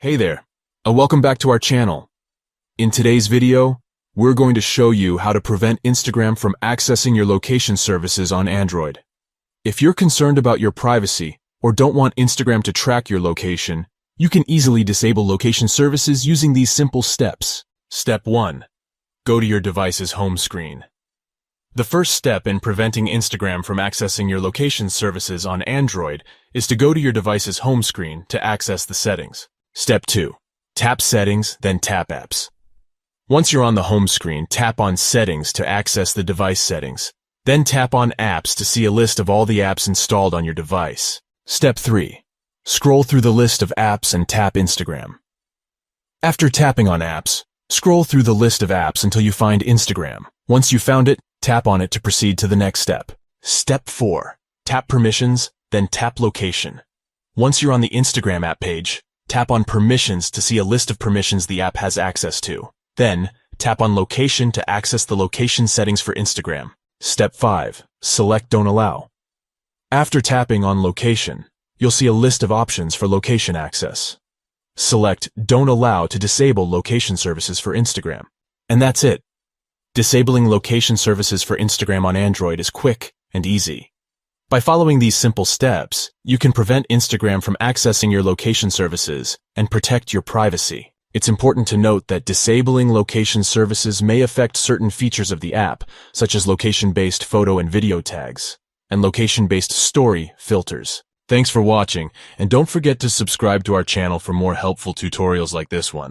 Hey there, welcome back to our channel. In today's video, we're going to show you how to prevent Instagram from accessing your location services on Android. If you're concerned about your privacy or don't want Instagram to track your location, you can easily disable location services using these simple steps. Step 1. Go to your device's home screen. The first step in preventing Instagram from accessing your location services on Android is to go to your device's home screen to access the settings. Step 2. Tap Settings, then tap Apps. Once you're on the home screen, tap on Settings to access the device settings. Then tap on Apps to see a list of all the apps installed on your device. Step 3. Scroll through the list of apps and tap Instagram. After tapping on Apps, scroll through the list of apps until you find Instagram. Once you've found it, tap on it to proceed to the next step. Step 4. Tap Permissions, then tap Location. Once you're on the Instagram app page, tap on Permissions to see a list of permissions the app has access to. Then, tap on Location to access the location settings for Instagram. Step 5. Select Don't Allow. After tapping on Location, you'll see a list of options for location access. Select Don't Allow to disable location services for Instagram. And that's it. Disabling location services for Instagram on Android is quick and easy. By following these simple steps, you can prevent Instagram from accessing your location services and protect your privacy. It's important to note that disabling location services may affect certain features of the app, such as location-based photo and video tags, and location-based story filters. Thanks for watching, and don't forget to subscribe to our channel for more helpful tutorials like this one.